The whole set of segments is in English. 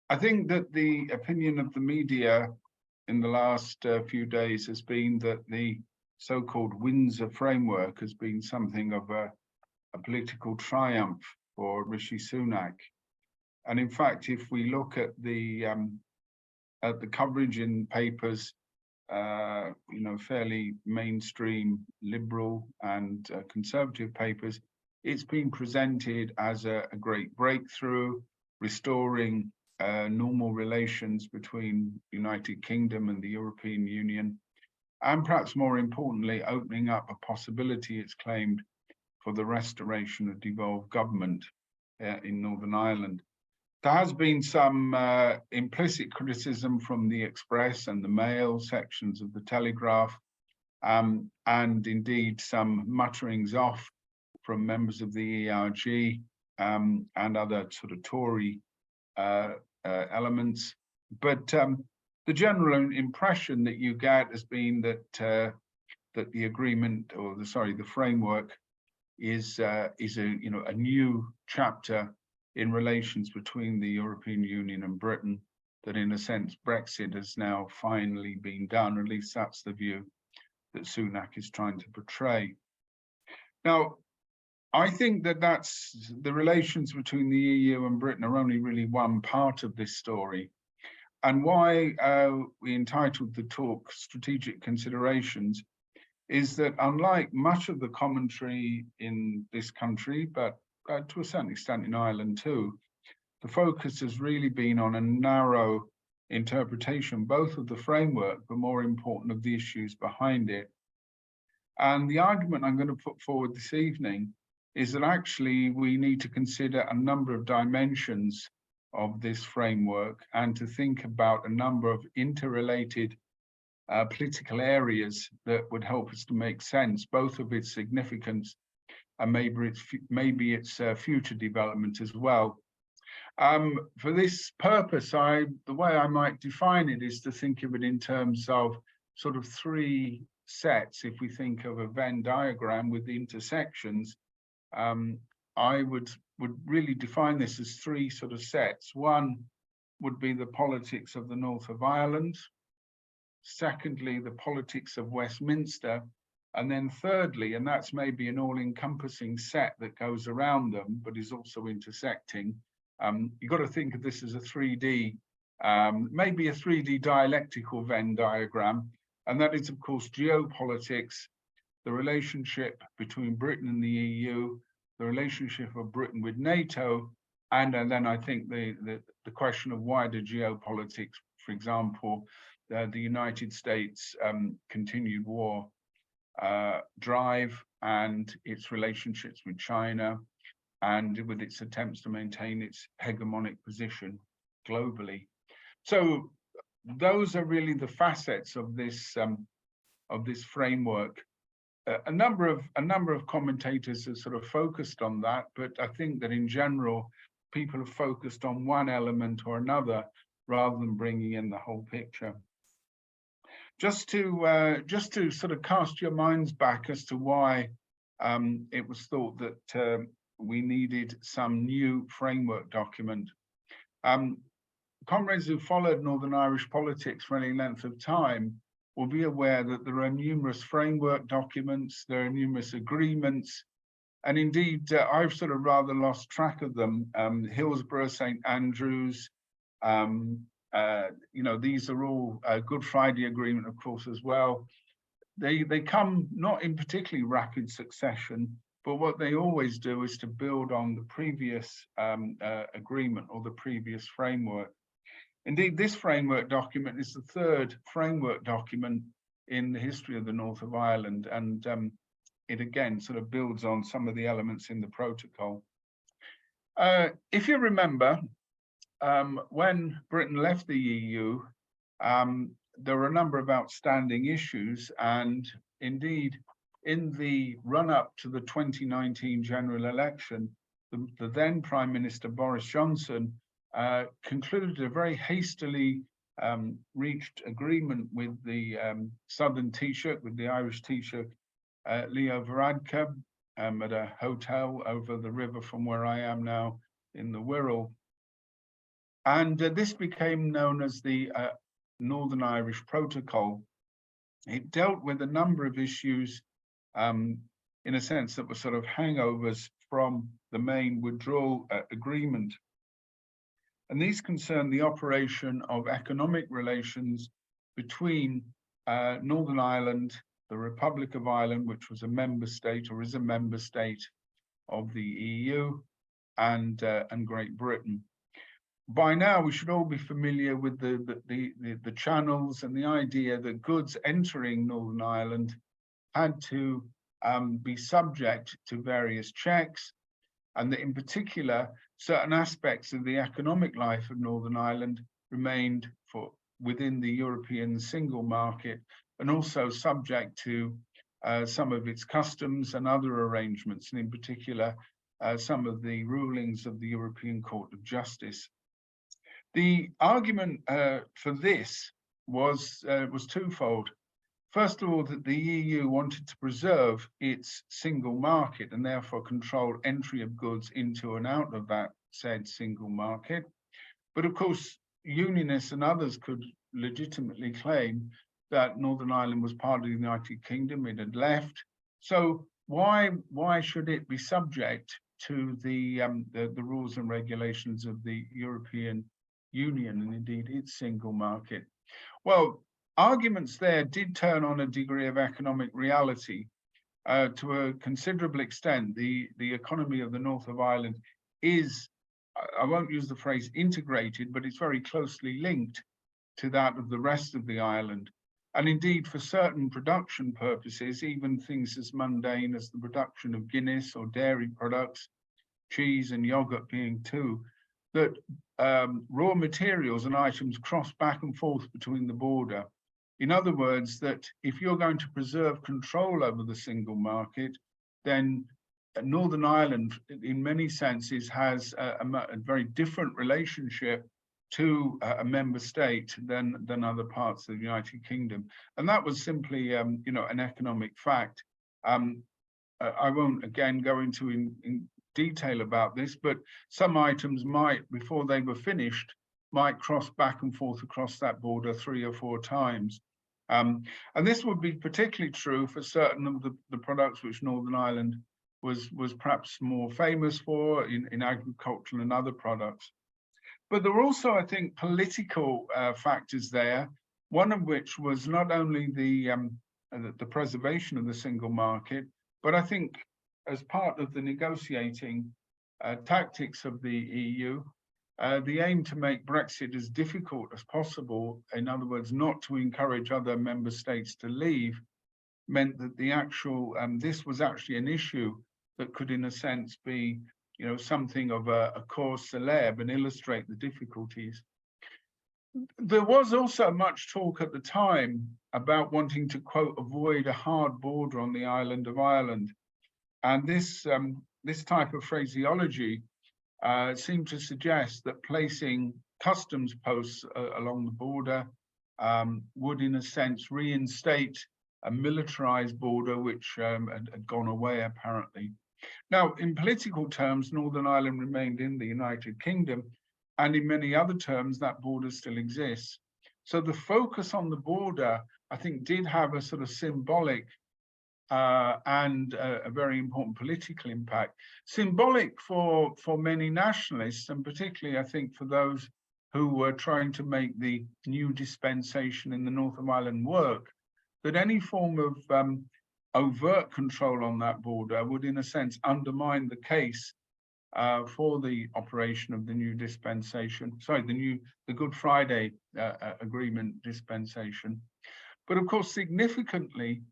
I think that the opinion of the media in the last few days has been that the so-called Windsor framework has been something of a political triumph for Rishi Sunak. And in fact, if we look at the coverage in papers, fairly mainstream liberal and conservative papers, it's been presented as a great breakthrough, restoring normal relations between the United Kingdom and the European Union, and perhaps more importantly, opening up a possibility, it's claimed, for the restoration of devolved government in Northern Ireland. There has been some implicit criticism from the Express and the Mail sections of the Telegraph, and indeed some mutterings off from members of the ERG and other sort of Tory elements. But the general impression that you get has been that the agreement, or the framework, is a new chapter in relations between the European Union and Britain, that in a sense Brexit has now finally been done, or at least that's the view that Sunak is trying to portray. Now, I think that that's the relations between the EU and Britain are only really one part of this story. And why we entitled the talk Strategic Considerations is that, unlike much of the commentary in this country, but to a certain extent in Ireland too, the focus has really been on a narrow interpretation, both of the framework, but more important, of the issues behind it. And the argument I'm going to put forward this evening is that actually we need to consider a number of dimensions of this framework and to think about a number of interrelated political areas that would help us to make sense, both of its significance and maybe its future development as well. For this purpose, the way I might define it is to think of it in terms of sort of three sets. If we think of a Venn diagram with the intersections, I would really define this as three sort of sets. One would be the politics of the north of Ireland. Secondly, the politics of Westminster. And then thirdly, and that's maybe an all-encompassing set that goes around them, but is also intersecting. You've got to think of this as a 3D, maybe a 3D dialectical Venn diagram. And that is, of course, geopolitics, the relationship between Britain and the EU, the relationship of Britain with NATO, and then I think the question of wider geopolitics, for example, the United States continued war drive and its relationships with China, and with its attempts to maintain its hegemonic position globally. So those are really the facets of this framework. A number of commentators have sort of focused on that, but I think that in general, people have focused on one element or another rather than bringing in the whole picture. Just to sort of cast your minds back as to why it was thought that we needed some new framework document. Comrades who followed Northern Irish politics for any length of time will be aware that there are numerous framework documents, there are numerous agreements, and indeed, I've sort of rather lost track of them. Hillsborough, St. Andrews, these are all Good Friday Agreement, of course, as well. They come not in particularly rapid succession, but what they always do is to build on the previous agreement or the previous framework. Indeed, this framework document is the third framework document in the history of the north of Ireland, and it again sort of builds on some of the elements in the protocol. If you remember, when Britain left the EU, there were a number of outstanding issues, and indeed, in the run-up to the 2019 general election, the then Prime Minister Boris Johnson concluded a very hastily reached agreement with the Southern Taoiseach, with the Irish Taoiseach, Leo Varadkar, at a hotel over the river from where I am now in the Wirral. And this became known as the Northern Irish Protocol. It dealt with a number of issues, in a sense, that were sort of hangovers from the main withdrawal agreement. And these concern the operation of economic relations between Northern Ireland, the Republic of Ireland, which was a member state or is a member state of the EU, and Great Britain. By now, we should all be familiar with the channels and the idea that goods entering Northern Ireland had to be subject to various checks, and that in particular, certain aspects of the economic life of Northern Ireland remained within the European single market, and also subject to some of its customs and other arrangements, and in particular, some of the rulings of the European Court of Justice. The argument for this was twofold. First of all, that the EU wanted to preserve its single market and therefore control entry of goods into and out of that said single market. But of course, Unionists and others could legitimately claim that Northern Ireland was part of the United Kingdom, it had left. So why should it be subject to the rules and regulations of the European Union and indeed its single market? Well, arguments there did turn on a degree of economic reality. To a considerable extent, the economy of the north of Ireland is, I won't use the phrase integrated, but it's very closely linked to that of the rest of the island. And indeed, for certain production purposes, even things as mundane as the production of Guinness or dairy products, cheese and yogurt being two, that raw materials and items cross back and forth between the border. In other words, that if you're going to preserve control over the single market, then Northern Ireland, in many senses, has a very different relationship to a member state than other parts of the United Kingdom. And that was simply, an economic fact. I won't, again, go into in detail about this, but some items might, before they were finished, might cross back and forth across that border 3 or 4 times. And this would be particularly true for certain of the products which Northern Ireland was perhaps more famous for in agriculture and other products. But there were also, I think, political factors there, one of which was not only the preservation of the single market, but I think as part of the negotiating tactics of the EU, the aim to make Brexit as difficult as possible, in other words, not to encourage other member states to leave, meant that the actual, this was actually an issue that could, in a sense, be, something of a cause célèbre and illustrate the difficulties. There was also much talk at the time about wanting to, quote, avoid a hard border on the island of Ireland. And this type of phraseology seemed to suggest that placing customs posts along the border would, in a sense, reinstate a militarized border which had gone away, apparently. Now, in political terms, Northern Ireland remained in the United Kingdom, and in many other terms, that border still exists. So the focus on the border, I think, did have a sort of symbolic and a very important political impact. Symbolic for many nationalists, and particularly, I think, for those who were trying to make the new dispensation in the north of Ireland work, that any form of overt control on that border would, in a sense, undermine the case for the operation of the new dispensation, the Good Friday Agreement dispensation. But of course, significantly,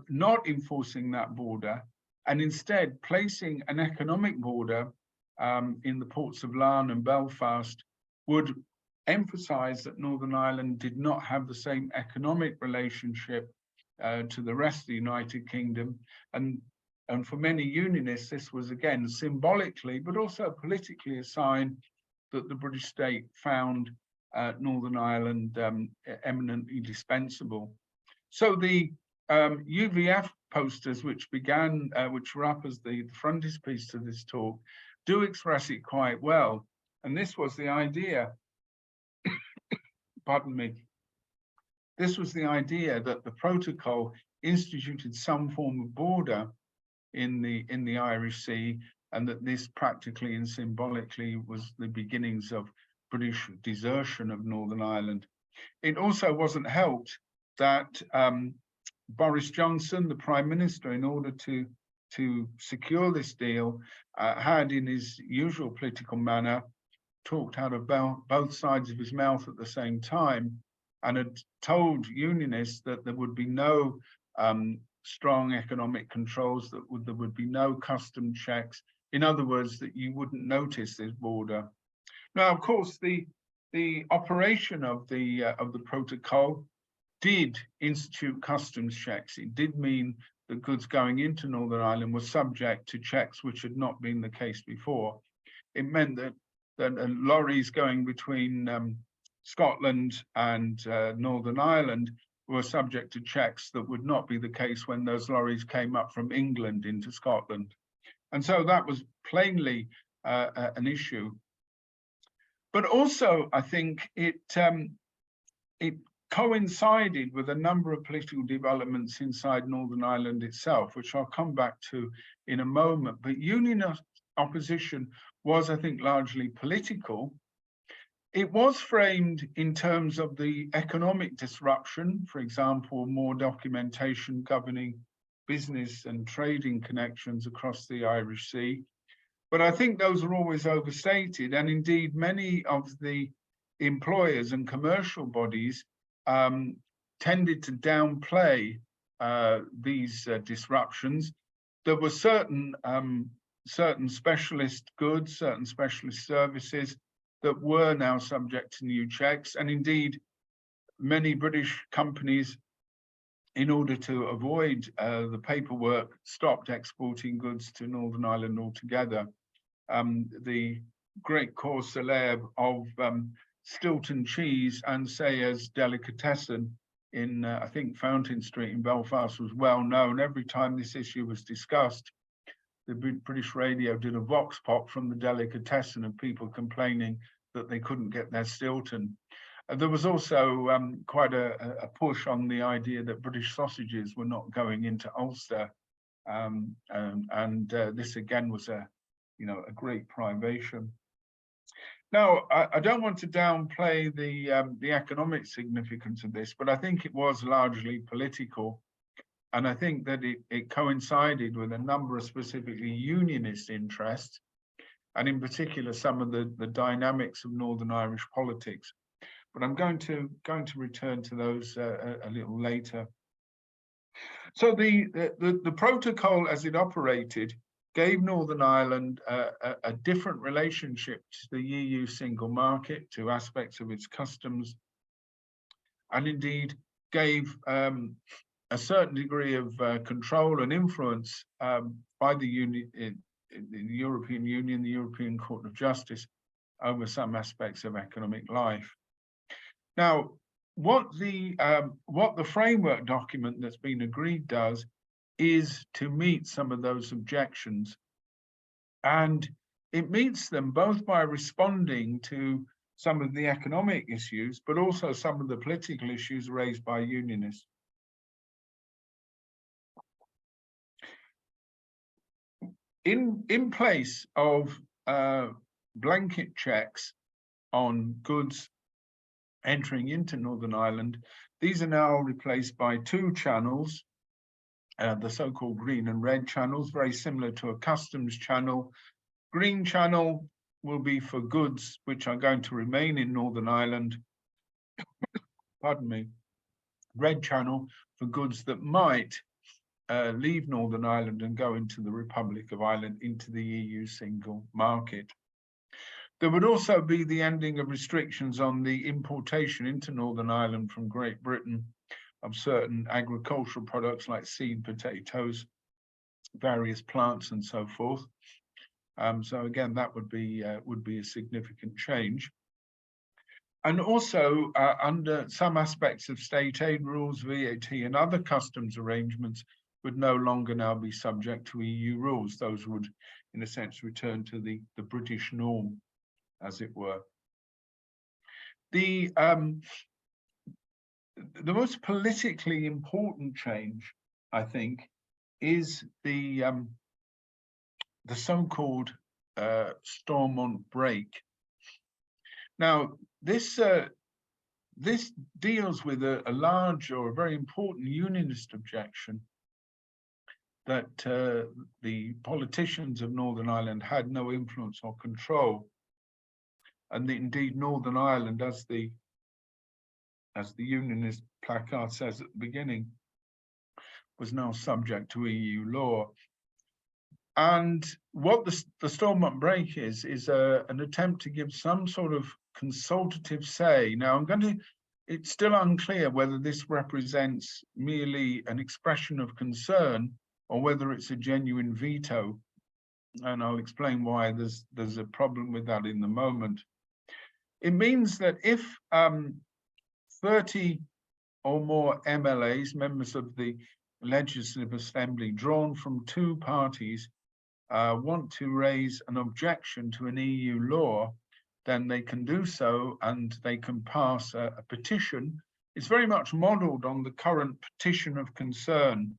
not enforcing that border and instead placing an economic border in the ports of Larne and Belfast would emphasize that Northern Ireland did not have the same economic relationship to the rest of the United Kingdom. And for many unionists, this was, again, symbolically, but also politically a sign that the British state found Northern Ireland eminently dispensable. So the UVF posters, which were up as the frontispiece to this talk, do express it quite well. And this was the idea, pardon me, this was the idea that the protocol instituted some form of border in the Irish Sea, and that this practically and symbolically was the beginnings of British desertion of Northern Ireland. It also wasn't helped that Boris Johnson, the Prime Minister, in order to secure this deal, had, in his usual political manner, talked out of both sides of his mouth at the same time, and had told unionists that there would be no strong economic controls, that there would be no custom checks. In other words, that you wouldn't notice this border. Now, of course, the operation of the protocol did institute customs checks. It did mean that goods going into Northern Ireland were subject to checks, which had not been the case before. It meant that lorries going between Scotland and Northern Ireland were subject to checks that would not be the case when those lorries came up from England into Scotland. And so that was plainly an issue. But also, I think it coincided with a number of political developments inside Northern Ireland itself, which I'll come back to in a moment. But union opposition was, I think, largely political. It was framed in terms of the economic disruption, for example, more documentation governing business and trading connections across the Irish Sea. But I think those are always overstated. And indeed, many of the employers and commercial bodies tended to downplay these disruptions. There were certain specialist goods, certain specialist services that were now subject to new checks. And indeed, many British companies, in order to avoid the paperwork, stopped exporting goods to Northern Ireland altogether. The great cause célèbre of Stilton cheese and Sayers delicatessen in, I think, Fountain Street in Belfast was well known. Every time this issue was discussed, the British radio did a vox pop from the delicatessen of people complaining that they couldn't get their Stilton. There was also quite a push on the idea that British sausages were not going into Ulster, and this again was a great privation. Now, I don't want to downplay the economic significance of this, but I think it was largely political. And I think that it coincided with a number of specifically unionist interests, and in particular, some of the dynamics of Northern Irish politics. But I'm going to return to those a little later. So the protocol as it operated gave Northern Ireland a different relationship to the EU single market, to aspects of its customs, and indeed gave a certain degree of control and influence by the European Union, the European Court of Justice, over some aspects of economic life. Now, what the framework document that's been agreed does is to meet some of those objections, and it meets them both by responding to some of the economic issues, but also some of the political issues raised by unionists. In place of blanket checks on goods entering into Northern Ireland, these are now replaced by two channels, the so-called green and red channels, very similar to a customs channel. Green channel will be for goods which are going to remain in Northern Ireland. Pardon me. Red channel for goods that might leave Northern Ireland and go into the Republic of Ireland, into the EU single market. There would also be the ending of restrictions on the importation into Northern Ireland from Great Britain of certain agricultural products like seed potatoes, various plants, and so forth. So again, that would be a significant change. And also, under some aspects of state aid rules, VAT and other customs arrangements would no longer now be subject to EU rules. Those would, in a sense, return to the British norm. as it were. The most politically important change, I think, is the so-called Stormont break. Now, this deals with a large or a very important unionist objection that the politicians of Northern Ireland had no influence or control, and that indeed Northern Ireland, as the unionist placard says at the beginning, was now subject to EU law. And what the Stormont break is an attempt to give some sort of consultative say. Now, it's still unclear whether this represents merely an expression of concern or whether it's a genuine veto. And I'll explain why there's a problem with that in the moment. It means that if 30 or more MLAs, members of the Legislative Assembly, drawn from two parties, want to raise an objection to an EU law, then they can do so and they can pass a petition. It's very much modelled on the current petition of concern,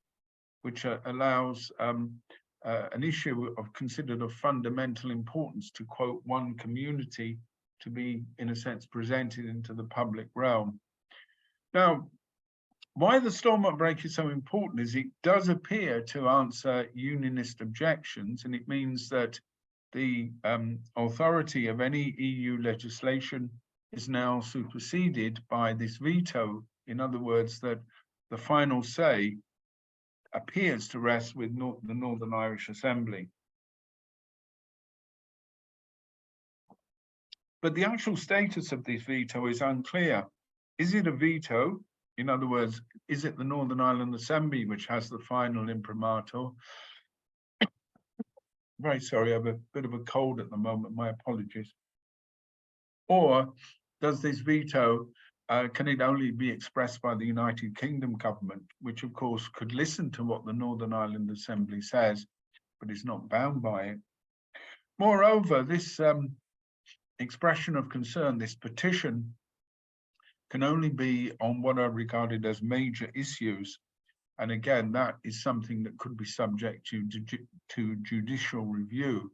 which allows an issue considered of fundamental importance to, quote, one community to be, in a sense, presented into the public realm. Now, why the Stormont break is so important is it does appear to answer unionist objections, and it means that the authority of any EU legislation is now superseded by this veto. In other words, that the final say appears to rest with the Northern Irish Assembly. But the actual status of this veto is unclear. Is it a veto? In other words, is it the Northern Ireland Assembly which has the final imprimatur? Very sorry, I have a bit of a cold at the moment, my apologies. Or does this veto, can it only be expressed by the United Kingdom government, which of course could listen to what the Northern Ireland Assembly says, but is not bound by it? Moreover, this expression of concern, this petition, can only be on what are regarded as major issues. And again, that is something that could be subject to judicial review.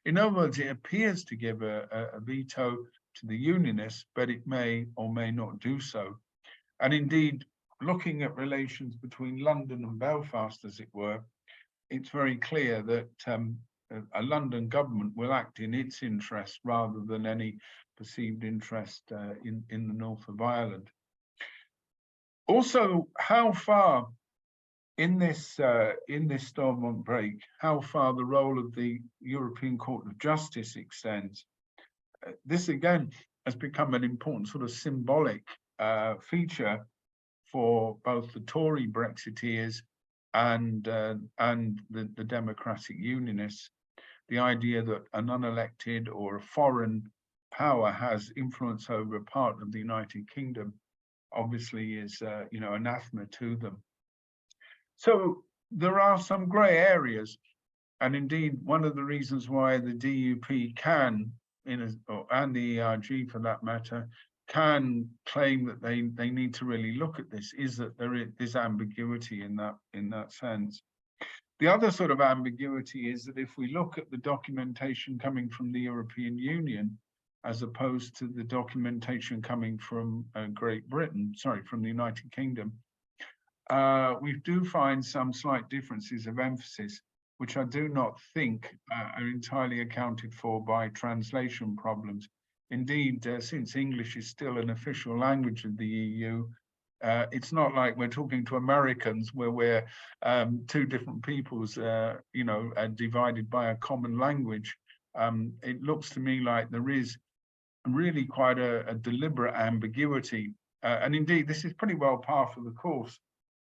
In other words, it appears to give a veto to the unionists, but it may or may not do so. And indeed, looking at relations between London and Belfast, as it were, it's very clear that a London government will act in its interest rather than any perceived interest in the north of Ireland. Also, how far in this Stormont break, how far the role of the European Court of Justice extends. This again has become an important sort of symbolic feature for both the Tory Brexiteers and the Democratic Unionists. The idea that an unelected or a foreign power has influence over a part of the United Kingdom obviously is anathema to them. So there are some grey areas, and indeed one of the reasons why the DUP can, and the ERG for that matter, can claim that they need to really look at this is that there is ambiguity in that sense. The other sort of ambiguity is that if we look at the documentation coming from the European Union, as opposed to the documentation coming from Great Britain, from the United Kingdom, we do find some slight differences of emphasis, which I do not think are entirely accounted for by translation problems. Indeed, since English is still an official language of the EU, it's not like we're talking to Americans where we're two different peoples, divided by a common language. It looks to me like there is really quite a deliberate ambiguity. And indeed, this is pretty well par for the course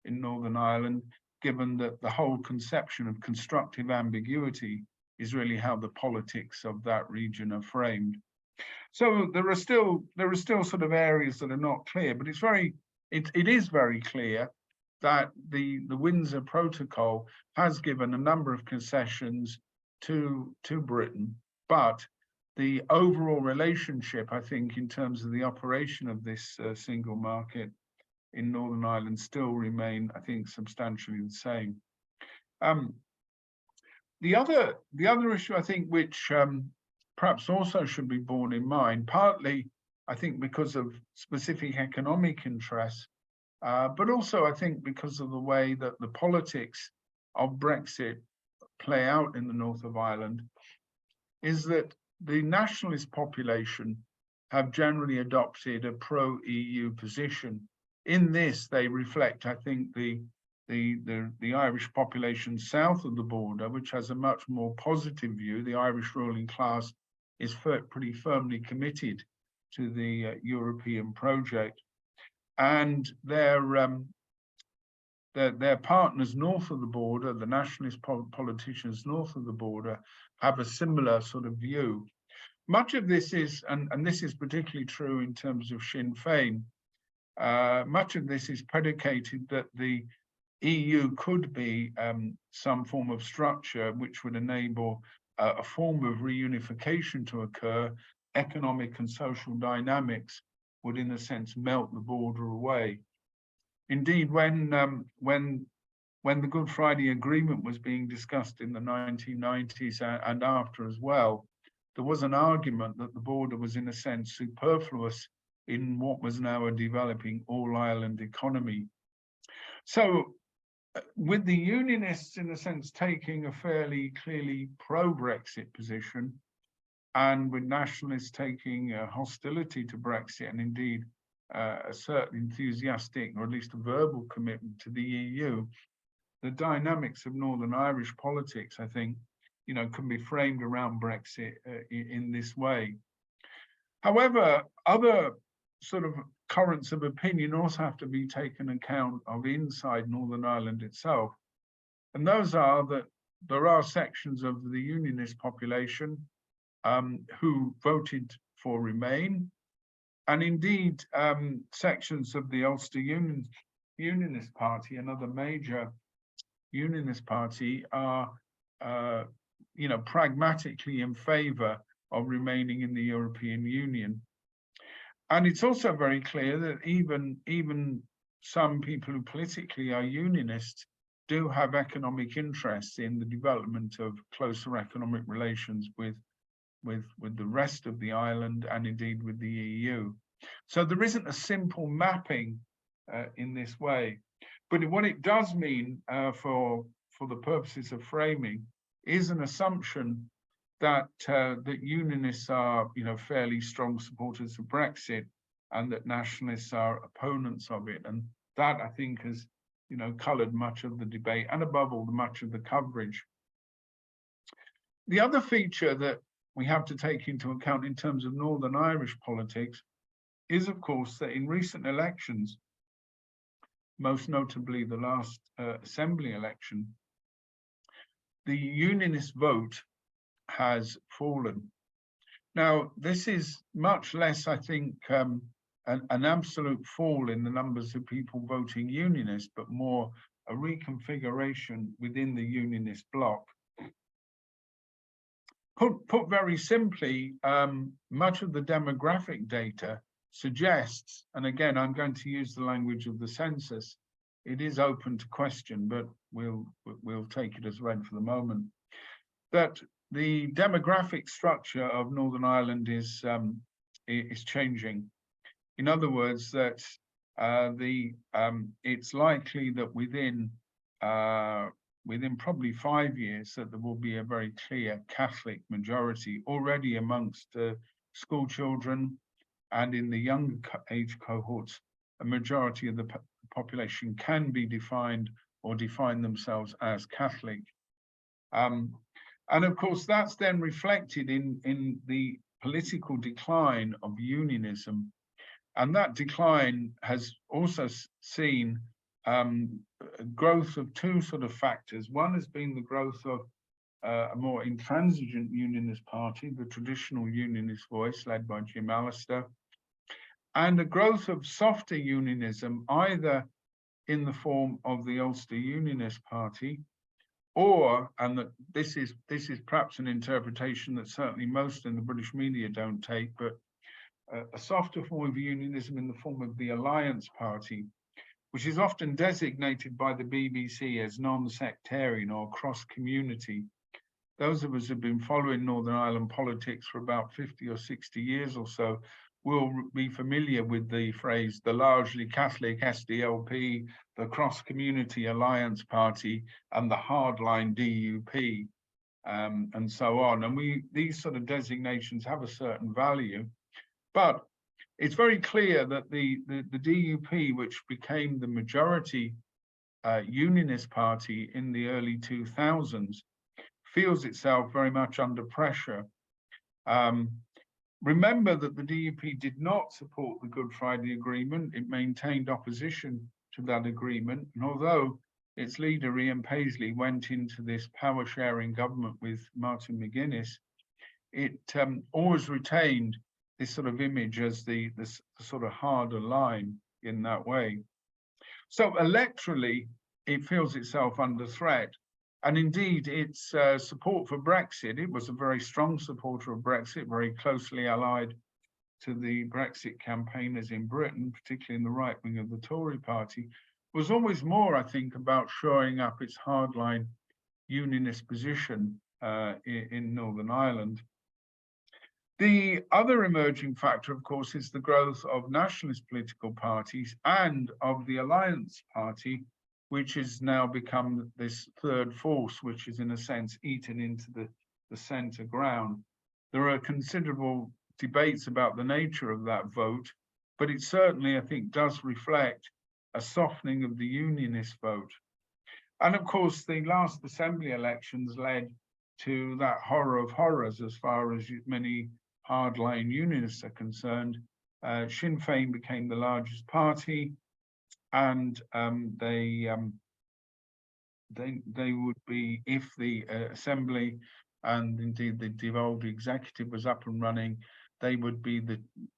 in Northern Ireland, given that the whole conception of constructive ambiguity is really how the politics of that region are framed. So there are still sort of areas that are not clear, but it is very clear that the Windsor Protocol has given a number of concessions to Britain, but the overall relationship, I think, in terms of the operation of this single market in Northern Ireland still remain, I think, substantially the same. The other issue, I think, which perhaps also should be borne in mind, partly, I think, because of specific economic interests, but also, I think, because of the way that the politics of Brexit play out in the north of Ireland, is that the nationalist population have generally adopted a pro-EU position. In this, they reflect, I think, the Irish population south of the border, which has a much more positive view. The Irish ruling class is pretty firmly committed to the European project, and their partners north of the border, the nationalist politicians north of the border, have a similar sort of view. Much of this is, and this is particularly true in terms of Sinn Féin, much of this is predicated that the EU could be some form of structure which would enable a form of reunification to occur. Economic and social dynamics would, in a sense, melt the border away. Indeed, when the Good Friday Agreement was being discussed in the 1990s and after as well, there was an argument that the border was, in a sense, superfluous in what was now a developing all-Ireland economy. So, with the Unionists, in a sense, taking a fairly clearly pro-Brexit position, and with nationalists taking hostility to Brexit, and indeed a certain enthusiastic, or at least a verbal commitment to the EU, the dynamics of Northern Irish politics, I think, can be framed around Brexit in this way. However, other sort of currents of opinion also have to be taken account of inside Northern Ireland itself. And those are that there are sections of the Unionist population who voted for Remain, and indeed sections of the Ulster Unionist Party, another major Unionist party, are pragmatically in favour of remaining in the European Union. And it's also very clear that even some people who politically are Unionists do have economic interests in the development of closer economic relations with the rest of the island and indeed with the EU. So there isn't a simple mapping in this way. But what it does mean for the purposes of framing is an assumption that that Unionists are, fairly strong supporters of Brexit, and that nationalists are opponents of it, and that, I think, has, coloured much of the debate, and above all, much of the coverage. The other feature that we have to take into account in terms of Northern Irish politics is, of course, that in recent elections, most notably the last Assembly election, the Unionist vote has fallen. Now, this is much less, I think, an absolute fall in the numbers of people voting Unionist, but more a reconfiguration within the Unionist bloc. Put very simply, much of the demographic data suggests, and again, I'm going to use the language of the census, it is open to question, but we'll take it as read for the moment, that the demographic structure of Northern Ireland is changing. In other words, that it's likely that within probably 5 years that there will be a very clear Catholic majority already amongst school children, and in the younger age cohorts, a majority of the population can be defined or define themselves as Catholic. And of course, that's then reflected in the political decline of unionism. And that decline has also seen growth of two sort of factors. One has been the growth of a more intransigent unionist party, the traditional unionist voice led by Jim Allister, and a growth of softer unionism, either in the form of the Ulster Unionist Party or, and that this is perhaps an interpretation that certainly most in the British media don't take, but a softer form of unionism in the form of the Alliance Party, which is often designated by the BBC as non-sectarian or cross-community. Those of us who've been following Northern Ireland politics for about 50 or 60 years or so will be familiar with the phrase, the largely Catholic SDLP, the cross-community Alliance Party, and the hardline DUP, and so on. And these sort of designations have a certain value, but it's very clear that the DUP, which became the majority unionist party in the early 2000s, feels itself very much under pressure. Remember that the DUP did not support the Good Friday Agreement. It maintained opposition to that agreement. And although its leader, Ian Paisley, went into this power-sharing government with Martin McGuinness, it always retained this sort of image as the sort of harder line in that way. So electorally, it feels itself under threat. And indeed, its support for Brexit, it was a very strong supporter of Brexit, very closely allied to the Brexit campaigners in Britain, particularly in the right wing of the Tory party, was always more, I think, about shoring up its hardline unionist position in Northern Ireland. The other emerging factor, of course, is the growth of nationalist political parties and of the Alliance Party, which has now become this third force, which is in a sense eaten into the centre ground. There are considerable debates about the nature of that vote, but it certainly, I think, does reflect a softening of the unionist vote. And of course, the last Assembly elections led to that horror of horrors as far as many hardline unionists are concerned. Sinn Féin became the largest party, and they would be, if the Assembly and indeed the devolved executive was up and running, they would be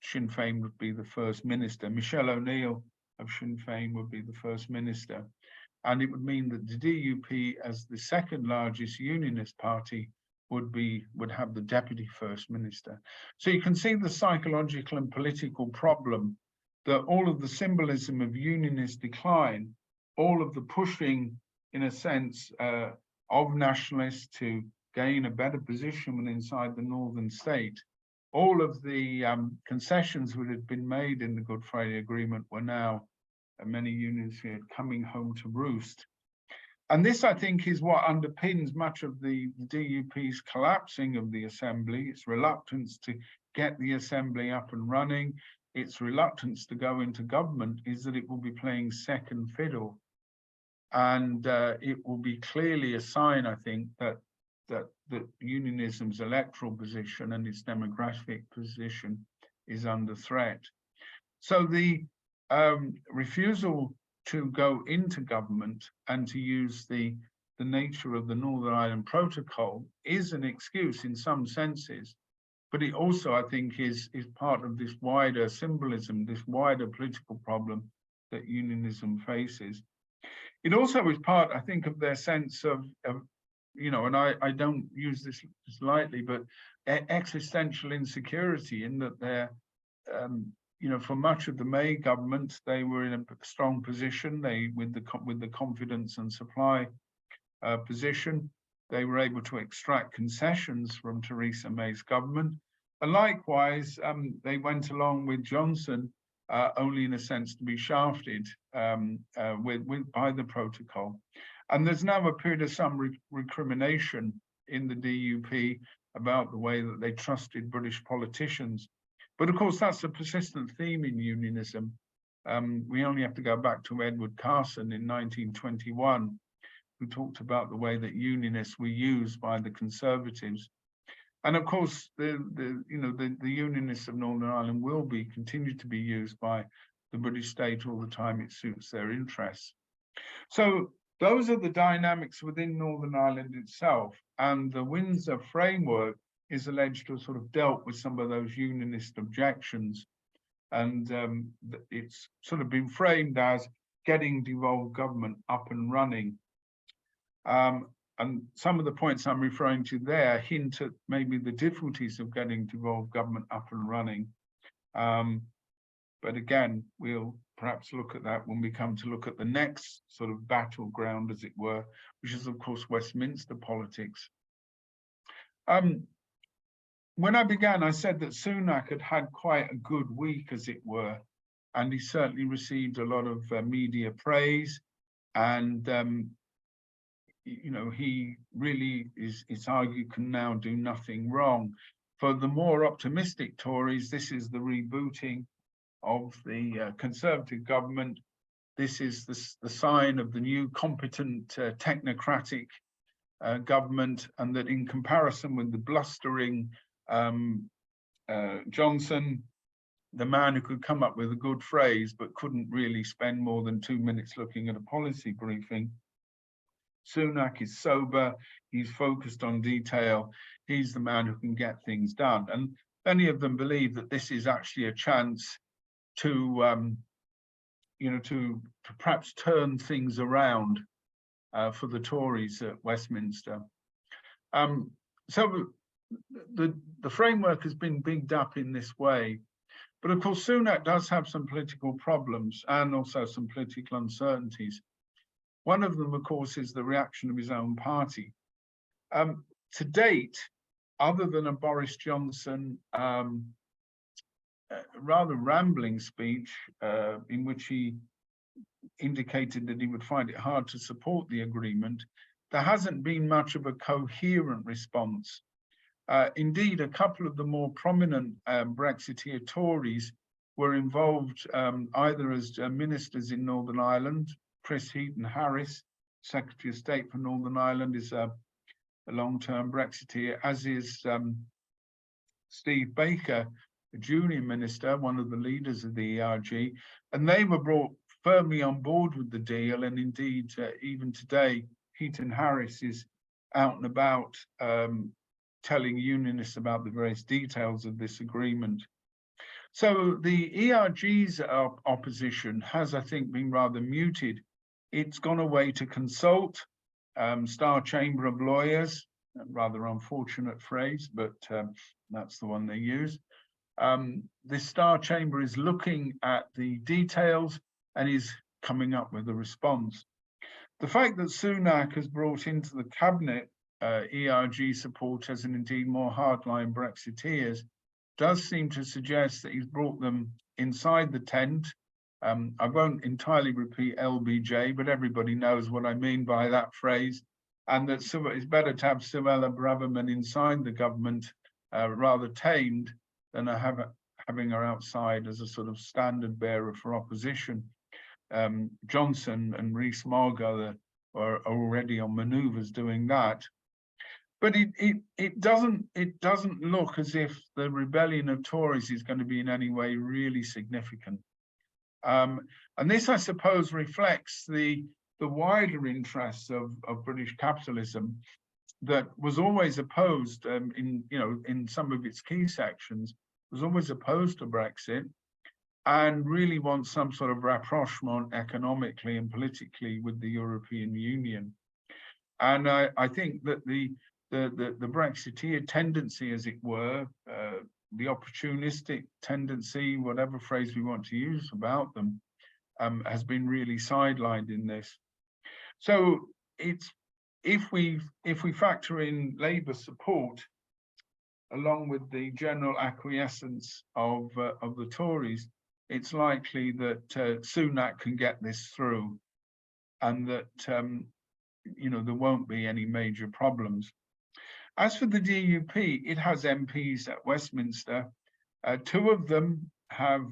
Sinn Féin would be the first minister. Michelle O'Neill of Sinn Féin would be the first minister, and it would mean that the DUP, as the second largest unionist party, would have the deputy first minister. So you can see the psychological and political problem that all of the symbolism of unionist decline, all of the pushing, in a sense, of nationalists to gain a better position within inside the northern state, all of the concessions that had been made in the Good Friday Agreement were now, many unions here, coming home to roost. And this, I think, is what underpins much of the DUP's collapsing of the Assembly, its reluctance to get the Assembly up and running, its reluctance to go into government, is that it will be playing second fiddle. And it will be clearly a sign, I think, that unionism's electoral position and its demographic position is under threat. So the refusal to go into government and to use the nature of the Northern Ireland Protocol is an excuse in some senses, but it also, I think, is part of this wider symbolism, this wider political problem that unionism faces. It also is part, I think, of their sense of you know, and I don't use this lightly, but existential insecurity, in that they're, you know, for much of the May government, they were in a strong position. They, with the confidence and supply position, they were able to extract concessions from Theresa May's government. And likewise, they went along with Johnson only in a sense to be shafted by the protocol. And there's now a period of some recrimination in the DUP about the way that they trusted British politicians. But of course, that's a persistent theme in unionism. We only have to go back to Edward Carson in 1921, who talked about the way that unionists were used by the Conservatives. And of course, the unionists of Northern Ireland will continue to be used by the British state all the time it suits their interests. So those are the dynamics within Northern Ireland itself, and the Windsor framework is alleged to have sort of dealt with some of those unionist objections, and it's sort of been framed as getting devolved government up and running. some of the points I'm referring to there hint at maybe the difficulties of getting devolved government up and running. But again, we'll perhaps look at that when we come to look at the next sort of battleground, as it were, which is, of course, Westminster politics. When I began, I said that Sunak had had quite a good week, as it were, and he certainly received a lot of media praise. And, you know, he really it's argued can now do nothing wrong. For the more optimistic Tories, this is the rebooting of the Conservative government. This is the sign of the new competent technocratic government, and that in comparison with the blustering Johnson, the man who could come up with a good phrase but couldn't really spend more than 2 minutes looking at a policy briefing, Sunak is sober, he's focused on detail, he's the man who can get things done. And many of them believe that this is actually a chance to, you know, to perhaps turn things around for the Tories at Westminster. So the framework has been bigged up in this way. But of course, Sunak does have some political problems and also some political uncertainties. One of them, of course, is the reaction of his own party. To date, other than a Boris Johnson rather rambling speech in which he indicated that he would find it hard to support the agreement, there hasn't been much of a coherent response. Indeed, a couple of the more prominent Brexiteer Tories were involved either as ministers in Northern Ireland. Chris Heaton-Harris, Secretary of State for Northern Ireland, is a long-term Brexiteer, as is Steve Baker, a junior minister, one of the leaders of the ERG, and they were brought firmly on board with the deal. And indeed, even today, Heaton-Harris is out and about telling unionists about the various details of this agreement. So the ERG's opposition has, I think, been rather muted. It's gone away to consult Star Chamber of Lawyers, a rather unfortunate phrase, but that's the one they use. This Star Chamber is looking at the details and is coming up with a response. The fact that Sunak has brought into the cabinet ERG supporters and indeed more hardline Brexiteers does seem to suggest that he's brought them inside the tent. I won't entirely repeat LBJ, but everybody knows what I mean by that phrase, and that it's better to have Suella Braverman inside the government, rather tamed, than having her outside as a sort of standard bearer for opposition. Johnson and Rees-Mogg are already on manoeuvres doing that. But it doesn't look as if the rebellion of Tories is going to be in any way really significant. And this, I suppose, reflects the wider interests of British capitalism that was always opposed in some of its key sections, was always opposed to Brexit, and really wants some sort of rapprochement economically and politically with the European Union. And I think that the Brexiteer tendency, as it were, the opportunistic tendency, whatever phrase we want to use about them, has been really sidelined in this. So it's if we factor in Labour support along with the general acquiescence of the Tories, it's likely that Sunak can get this through, and that there won't be any major problems. As for the DUP, it has MPs at Westminster. Two of them have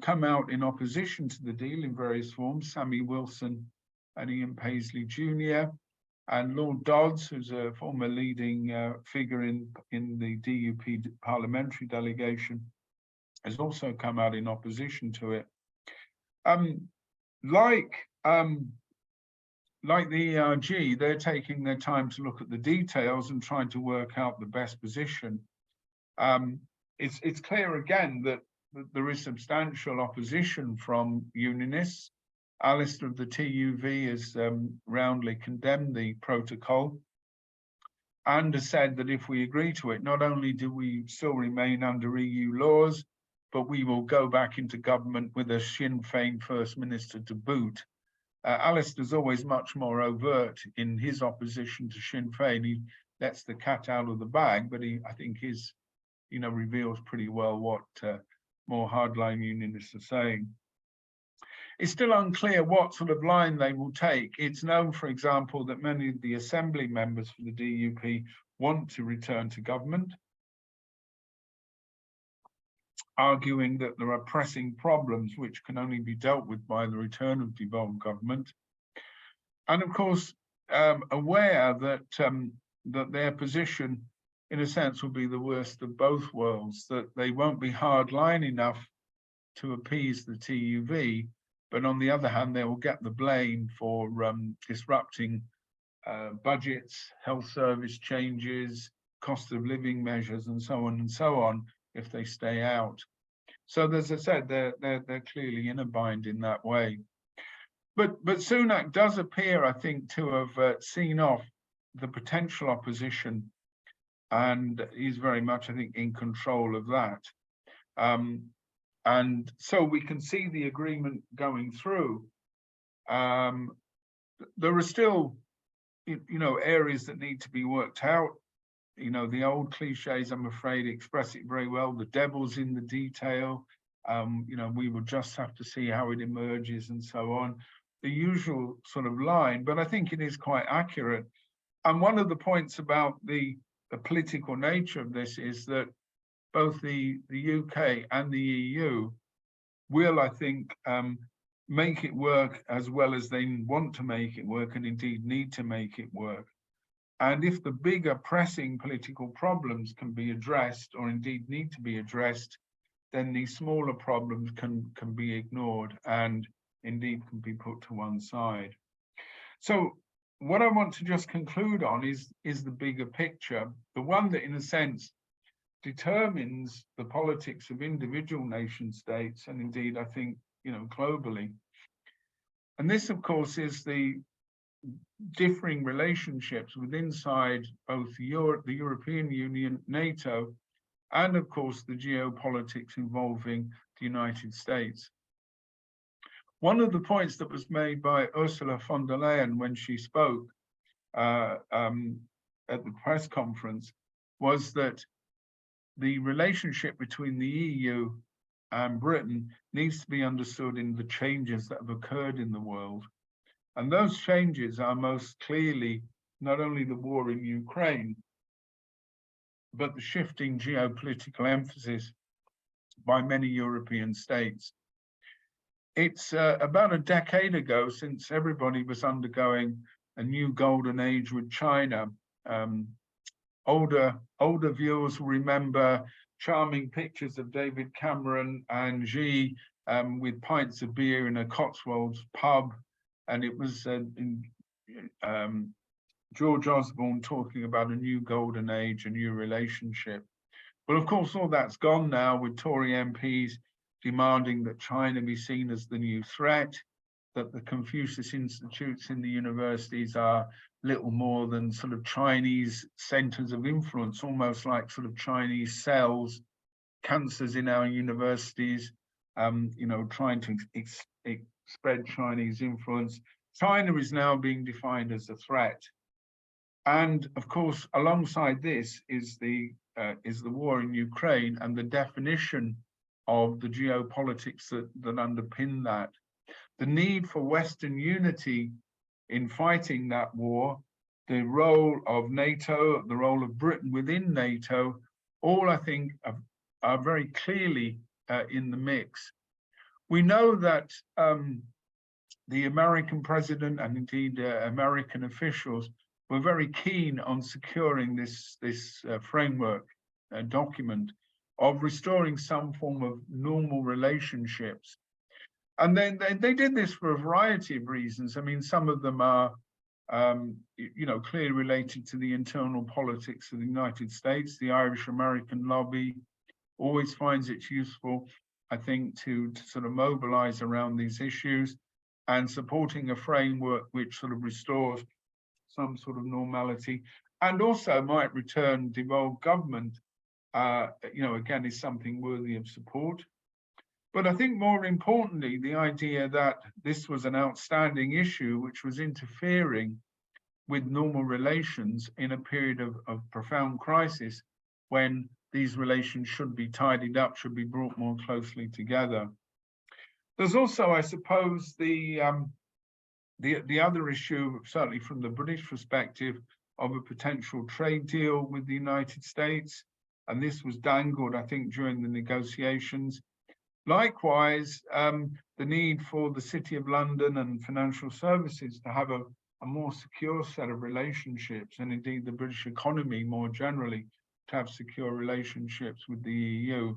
come out in opposition to the deal in various forms, Sammy Wilson and Ian Paisley Jr. And Lord Dodds, who's a former leading figure in the DUP parliamentary delegation, has also come out in opposition to it. Like the ERG, they're taking their time to look at the details and trying to work out the best position. It's clear again that there is substantial opposition from unionists, Alistair of the TUV has roundly condemned the protocol and has said that if we agree to it, not only do we still remain under EU laws, but we will go back into government with a Sinn Féin First Minister to boot. Alistair's always much more overt in his opposition to Sinn Féin. He lets the cat out of the bag, but I think his, reveals pretty well what more hardline unionists are saying. It's still unclear what sort of line they will take. It's known, for example, that many of the assembly members for the DUP want to return to government, arguing that there are pressing problems which can only be dealt with by the return of devolved government. And of course, aware that their position, in a sense, will be the worst of both worlds, that they won't be hardline enough to appease the TUV, but on the other hand, they will get the blame for disrupting budgets, health service changes, cost of living measures, and so on, if they stay out. So as I said, they're clearly in a bind in that way. But Sunak does appear, I think, to have seen off the potential opposition, and he's very much, I think, in control of that. And so we can see the agreement going through. There are still, areas that need to be worked out. The old cliches, I'm afraid, express it very well. The devil's in the detail. We will just have to see how it emerges and so on. The usual sort of line, but I think it is quite accurate. And one of the points about the political nature of this is that both the UK and the EU will, I think, make it work as well as they want to make it work, and indeed need to make it work. And if the bigger pressing political problems can be addressed, or indeed need to be addressed, then these smaller problems can be ignored and indeed can be put to one side. So what I want to just conclude on is the bigger picture, the one that in a sense determines the politics of individual nation states, and indeed, I think, globally. And this, of course, is the differing relationships within inside both the European Union, NATO, and of course, the geopolitics involving the United States. One of the points that was made by Ursula von der Leyen when she spoke at the press conference was that the relationship between the EU and Britain needs to be understood in the changes that have occurred in the world. And those changes are most clearly not only the war in Ukraine, but the shifting geopolitical emphasis by many European states. It's about a decade ago since everybody was undergoing a new golden age with China. Older viewers will remember charming pictures of David Cameron and Xi with pints of beer in a Cotswolds pub, and it was George Osborne talking about a new golden age, a new relationship. Well, of course, all that's gone now, with Tory MPs demanding that China be seen as the new threat, that the Confucius Institutes in the universities are little more than sort of Chinese centers of influence, almost like sort of Chinese cells, cancers in our universities, trying to spread Chinese influence. China is now being defined as a threat. And of course, alongside this is the war in Ukraine and the definition of the geopolitics that underpin that. The need for Western unity in fighting that war, the role of NATO, the role of Britain within NATO, all I think are very clearly in the mix. We know that the American president and indeed American officials were very keen on securing this framework document of restoring some form of normal relationships. And then they did this for a variety of reasons. I mean, some of them are, clearly related to the internal politics of the United States. The Irish-American lobby always finds it useful, I think, to sort of mobilize around these issues. and supporting a framework which sort of restores some sort of normality, and also might return devolved government, again, is something worthy of support. But I think more importantly, the idea that this was an outstanding issue which was interfering with normal relations in a period of profound crisis, when these relations should be tidied up, should be brought more closely together. There's also, I suppose, the other issue, certainly from the British perspective, of a potential trade deal with the United States. And this was dangled, I think, during the negotiations. Likewise, the need for the City of London and financial services to have a more secure set of relationships, and indeed the British economy more generally to have secure relationships with the EU.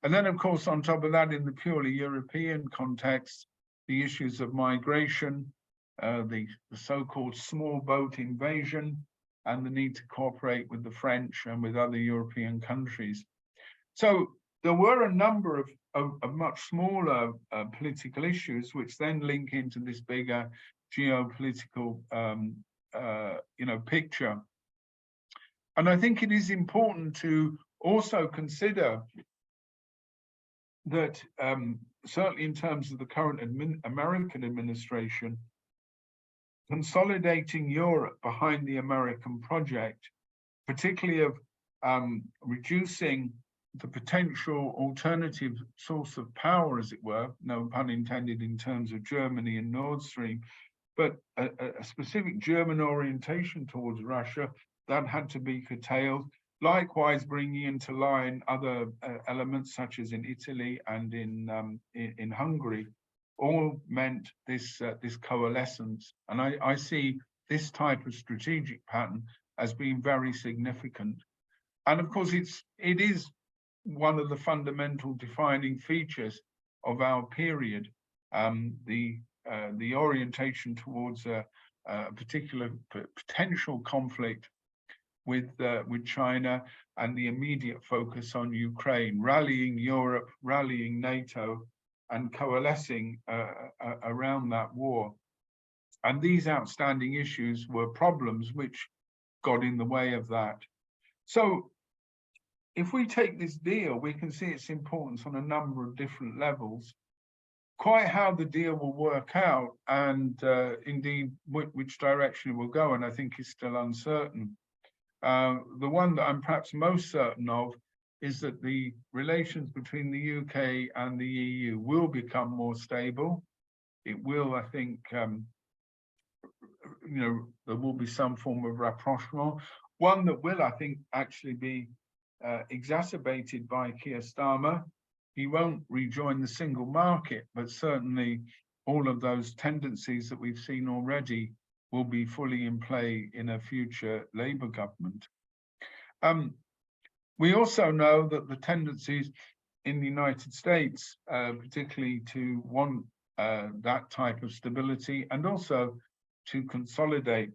And then, of course, on top of that, in the purely European context, the issues of migration, the so-called small boat invasion, and the need to cooperate with the French and with other European countries. So there were a number of much smaller political issues which then link into this bigger geopolitical picture. And I think it is important to also consider that certainly in terms of the current American administration, consolidating Europe behind the American project, particularly of reducing the potential alternative source of power, as it were, no pun intended in terms of Germany and Nord Stream, but a specific German orientation towards Russia, that had to be curtailed. Likewise, bringing into line other elements, such as in Italy and in Hungary, all meant this coalescence. And I see this type of strategic pattern as being very significant. And of course, it is one of the fundamental defining features of our period, the orientation towards a particular potential conflict with China, and the immediate focus on Ukraine, rallying Europe, rallying NATO, and coalescing around that war. And these outstanding issues were problems which got in the way of that. So if we take this deal, we can see its importance on a number of different levels. Quite how the deal will work out, and indeed which direction it will go, and I think is still uncertain. The one that I'm perhaps most certain of is that the relations between the UK and the EU will become more stable. It will, I think, there will be some form of rapprochement. One that will, I think, actually be exacerbated by Keir Starmer. He won't rejoin the single market, but certainly all of those tendencies that we've seen already will be fully in play in a future Labour government. We also know that the tendencies in the United States, particularly to want that type of stability, and also to consolidate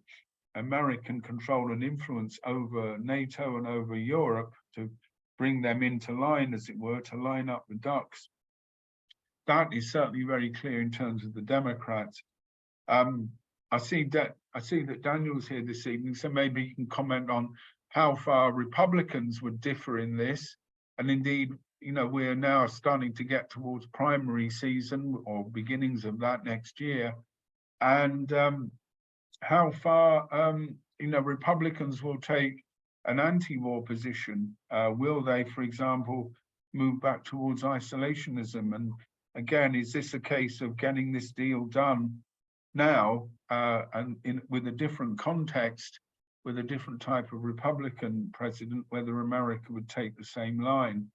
American control and influence over NATO and over Europe, to bring them into line, as it were, to line up the ducks. That is certainly very clear in terms of the Democrats. I see that Daniel's here this evening, so maybe you can comment on how far Republicans would differ in this. And indeed, we're now starting to get towards primary season or beginnings of that next year. And how far, Republicans will take an anti-war position. Will they, for example, move back towards isolationism? And again, is this a case of getting this deal done now, and with a different context, with a different type of Republican president, whether America would take the same line?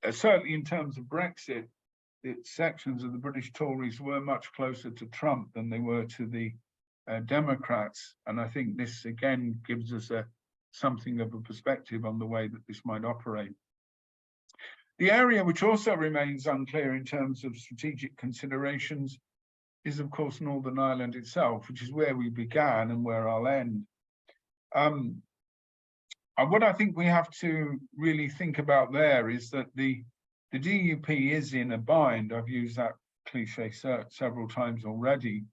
Certainly in terms of Brexit, the sections of the British Tories were much closer to Trump than they were to the Democrats. And I think this again gives us something of a perspective on the way that this might operate. The area which also remains unclear in terms of strategic considerations is, of course, Northern Ireland itself, which is where we began and where I'll end. What I think we have to really think about there is that the DUP is in a bind. I've used that cliche several times already.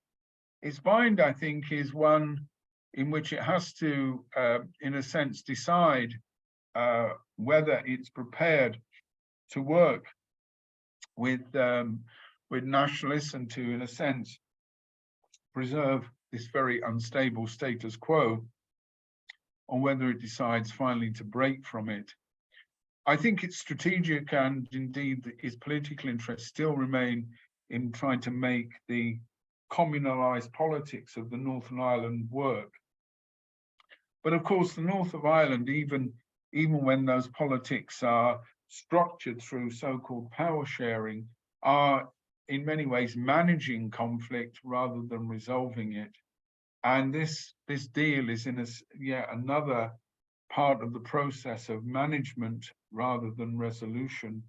Its mind, I think, is one in which it has to, in a sense, decide whether it's prepared to work with nationalists and to, in a sense, preserve this very unstable status quo, or whether it decides finally to break from it. I think its strategic and indeed its political interests still remain in trying to make the communalised politics of the Northern Ireland work. But of course, the north of Ireland, even when those politics are structured through so-called power sharing, are in many ways managing conflict rather than resolving it. And this deal is in yet another part of the process of management rather than resolution.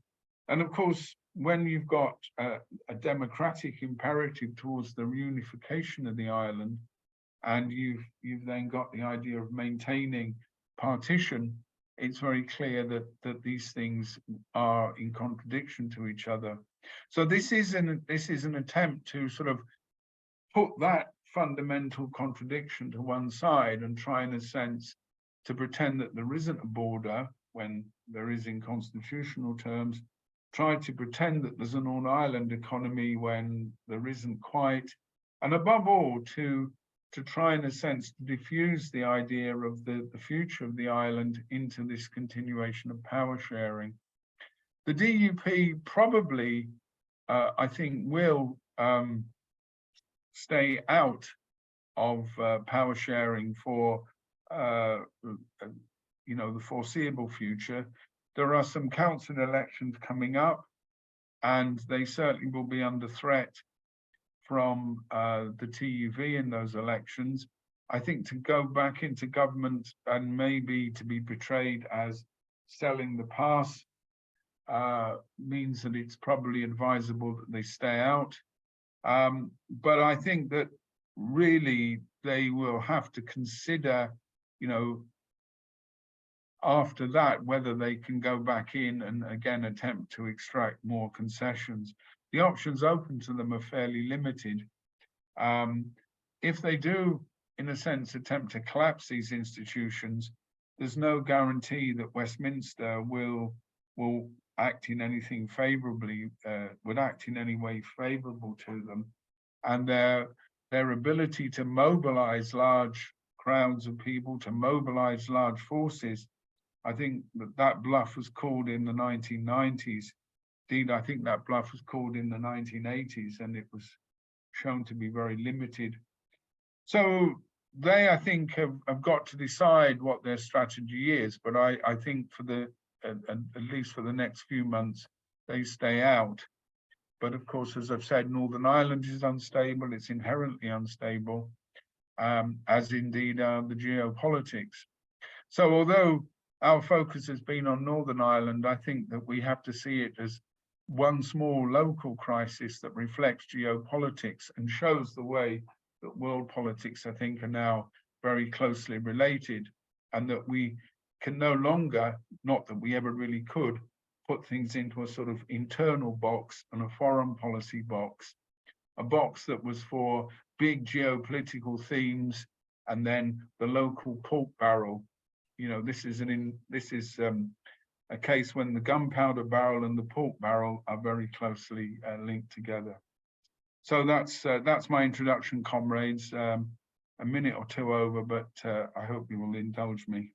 And of course, when you've got a democratic imperative towards the reunification of the island, and you've then got the idea of maintaining partition, it's very clear that these things are in contradiction to each other. So this is an attempt to sort of put that fundamental contradiction to one side and try, in a sense, to pretend that there isn't a border when there is in constitutional terms, try to pretend that there's a Northern Ireland economy when there isn't quite, and above all, to try, in a sense, to diffuse the idea of the future of the island into this continuation of power sharing. The DUP probably, I think, will stay out of power sharing for the foreseeable future. There are some council elections coming up, and they certainly will be under threat from the TUV in those elections. I think to go back into government and maybe to be portrayed as selling the pass means that it's probably advisable that they stay out. But I think that really they will have to consider, after that, whether they can go back in and again attempt to extract more concessions. The options open to them are fairly limited. If they do, in a sense, attempt to collapse these institutions, there's no guarantee that Westminster will act in anything favorably, would act in any way favorable to them. And their ability to mobilize large crowds of people, to mobilize large forces, I think that bluff was called in the 1990s. Indeed, I think that bluff was called in the 1980s, and it was shown to be very limited. So they, I think, have got to decide what their strategy is. But I think for at least for the next few months, they stay out. But of course, as I've said, Northern Ireland is unstable. It's inherently unstable, as indeed are the geopolitics. So although our focus has been on Northern Ireland, I think that we have to see it as one small local crisis that reflects geopolitics and shows the way that world politics, I think, are now very closely related, and that we can no longer, not that we ever really could, put things into a sort of internal box and a foreign policy box, a box that was for big geopolitical themes, and then the local pork barrel. This is a case when the gunpowder barrel and the pork barrel are very closely linked together. So that's my introduction, comrades. A minute or two over, but I hope you will indulge me.